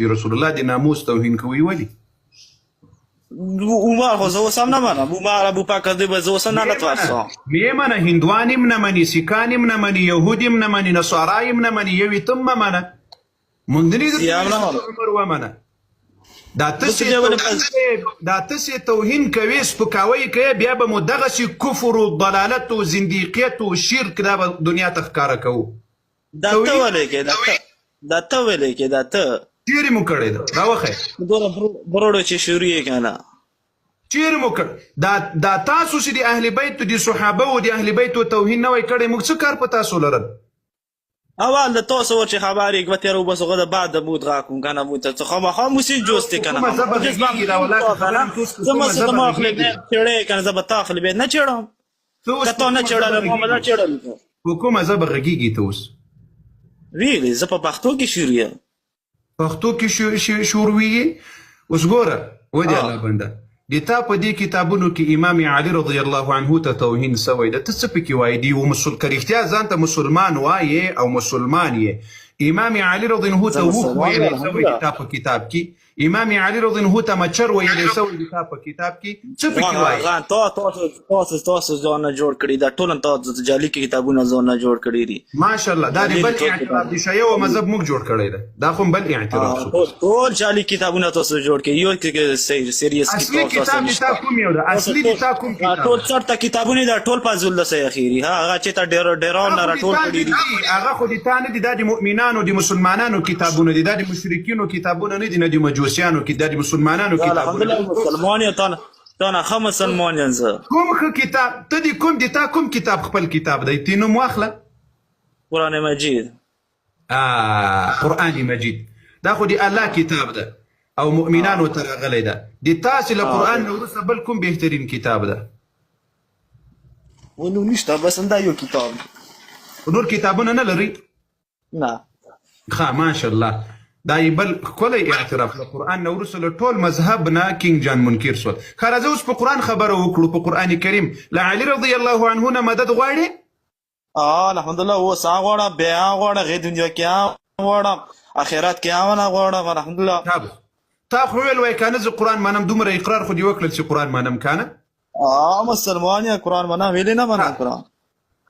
رسول الله د ناموس توهین کوي ولې؟ عمر خو زه اوس هم نه منم. عمر ابوبکر دی به زه اوس هم نه لتوسم. ویې منه هندوان هم نه مني، سیکان هم نه مني، یهود هم نه مني، نصارا هم نه مني، یو یې ته مه منه. موندني عمر ومنه. دا تاسې توهین کوي، سپکاوی کوي، بیا به مو دغسې کفر و ضلالت و زندیقیت و شرک دا به دنیا ته ښکاره کوو. دا ته ولې کې دا ته ولې کې دا ته چیرې مو کړی ده راوښیه دومره بروړو چې شروع یې که نه چیرې مو کړ دا تاسو چې د اهل بیتو د صحابه و د اهل بیتو توهین نه وای کړی موږ څه کار په تاسو لرل؟ اول د تاسو چې خبرې گوتې رو بس غدا بعد بود راکون کنه بود ته خامخا موسی جوستی کنه کومه زبر گیگی را ولا زما زما خپل چړې کنه زما تاخل به نه چړم کته نه چړل محمد نه چړل کومه زبر گیگی ته اوس ویلې زه په پښتو کې شروع پښتو کې شروع اوس ګوره ودی الله بنده د تا په دې کتابونو کې امام علي رضی الله عنه ته توهین سوی ده، ته څه پکې وایې؟ دی که رښتیا ځان ته مسلمان وایې او مسلمان یې، امام علي رضی الله عنه ته وخ ویلی سوی د تا په کتاب کې، امام علي رضی الله عنه ته مچر ویلی سوی د تا په کتاب کې، څه پکې وایې؟ تاسو ځان نه جوړ کړي دا ټول تاسو جعلي کتابونه ځان نه جوړ کړي دي. ماشاءالله دا د بل اعتراف دی، شیعه او مذهب موږ جوړ کړی ده، دا خو بل اعتراف شو. ټول جعلي کتابونه تاسو جوړ کړي، یو کې سیریس کتاب د تا کوم یو ده؟ اصلي د تا کوم کتاب؟ ټول چرته کتابونه دا ټول فازل د سي اخیری هغه چې تا ډیرون نه راټول کړي دي، هغه خو د تا نه دي، دا د مؤمنانو د مسلمانانو کتابونه دي، دا د مشرکینو کتابونه نه دي، نه د مجوسیانو کې، دا د مسلمانانو کتابونه. الحمدلله مسلمان یې تا نه ښه مسلمان یم زه. کوم ښه کتاب ته د کوم د تا کوم کتاب خپل کتاب دی؟ تی نوم واخله. قرآن مجید. قرآن مجید دا خو د الله کتاب ده او مؤمنانو ته راغلی ده. د تاسې له قرآن نه وروسته بل کوم بهترین کتاب ده؟ ونو نشته، بس همدا یو کتاب. نور کتابونه نه لري؟ نه. ښه ماشاءالله دا یې بل ښکلی اعتراف له قرآن نه وروسته له ټول مذهب نه کینګ جان منکر شول. ښه راځه اوس په قرآن خبره وکړو. په قرآن کریم له علي رضی الله عنه نه مدد غواړې؟ الحمدلله اوس هغه غواړم، بیا هغه غواړم، غیر دنیا کې هغه غواړم، آخرت کې هغه نه غواړم. الحمدلله تا خو ویل وای که نه زه قرآن منم، دومره اقرار خو دې وکړل چې قرآن منم که نه؟ مسلمان یم، قرآن منم، ویلې نه منم قرآن.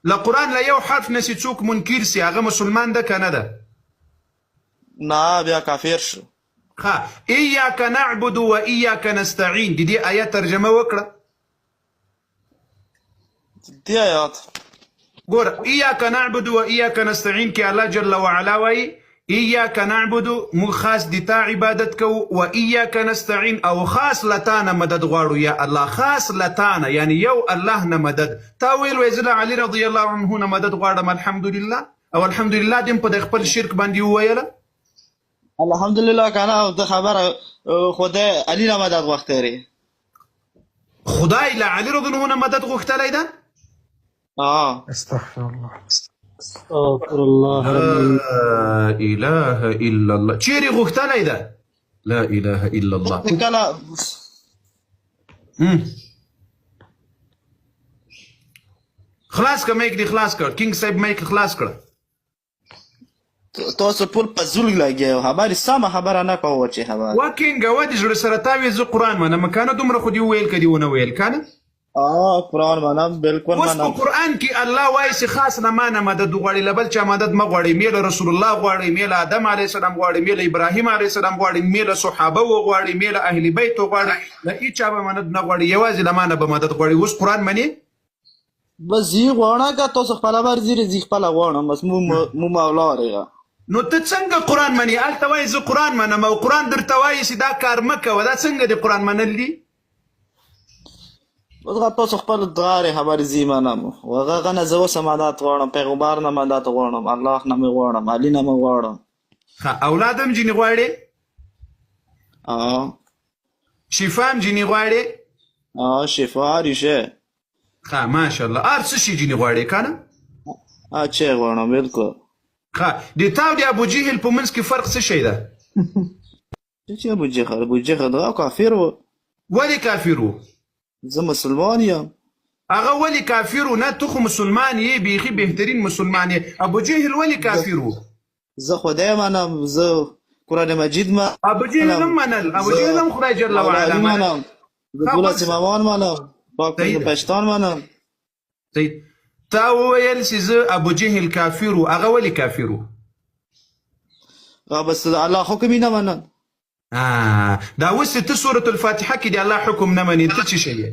له قرآن له یو حرف نه چې څوک منکر سي هغه مسلمان ده که نه ده؟ نه بیا کافر شو. ها ایاک نعبد و ایاک نستعین د دې آیت ترجمه وکړه. دې آیات ګوره ایاک نعبد و ایاک نستعین کې الله جل وعلا وایي ایاک نعبد موږ خاص د تا عبادت کوو، و ایاک نستعین او خاص له تا نه مدد غواړو یا الله، خاص له تا نه یعنی یو الله نه مدد. تا ویل وایي زه له علي رضی الله عنه نه مدد غواړم الحمدلله، او الحمدلله دې په خپل شرک باندې وویله. الحمدلله کنه او د خبره خدای علی نه مدد غوښتلی، خدای له علي رضی الله عنه مدد غوښتلی ده؟ استغفر الله استغفر الله لا اله الا الله. چیرې غوښتلی ده؟ لا اله الا الله. کله خلاص که میک دی خلاص کړ، کینګ صاحب میک خلاص کړ. تاسو ټول په زول لګیا خبرې سمه خبره نه کوو چې خبره وکینګه ودې زړه سره تا وې زه قرآن منم که نه دومره خو دې وویل که دې ونه ویل که نه؟ قرآن منم بالکل منم. اوس په قرآن کې الله وایي چې خاص نه ما نه مدد وغواړي، له بل چا مدد مه غواړئ. مې له رسول الله غواړئ، مې له آدم علیه السلام غواړئ، مې له ابراهیم علیه السلام غواړئ، مې له صحابه وغواړئ، مې له اهل بیت وغواړئ، له هېچا به مدد نه غواړئ، یوازې له ما نه به مدد غواړئ. اوس قرآن منې؟ بس زی غواړه که تاسو خپله ورځې زی خپله غواړم، بس مو مولا رېږه. نو ته څنګه قرآن منې؟ هلته وایي زه قرآن منم او قرآن درته وایي چې دا کار مه کوه، دا څنګه د قرآن منل دي؟ بس تاسو خپل دغارې خبرې زی منم، هغه نه زه اوس مدد غواړم، پیغمبر نه مدد غواړم، الله نه مې غواړم، علي نه مې غواړم. اولاد هم جینې غواړې؟ شفا هم جینې غواړې؟ شفا ریشه. ماشاءالله هر څه شي جینې غواړې که نه؟ چې غواړم بالکل. د تا او د ابوجهل په منځ کې فرق څه شی ده؟ چې ابوجهل دغه کافر و. ولې کافر و؟ زه مسلمان یم. هغه ولې کافر و؟ نه تو خو مسلمان یې، بیخي بهترین مسلمان یې. ابوجهل ولې کافر و؟ زه خدای منم، زه قرآن مجید ما ابو جهل هم منل، ابو جهل هم خدای جل وعلا علی منل. منم دولت امامان منم پاک پشتان منم. صحیح. تا وویل چې زه ابو جهل کافر و، هغه ولې کافر و؟ بس الله حکم یې نه منل. دا اوس ته سورة الفاتحه کې د الله حکم نه منې، ته څه شی یې؟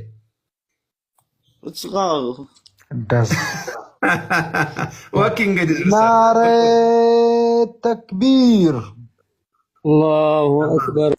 وکینګ دې نعره تکبیر. الله أكبر.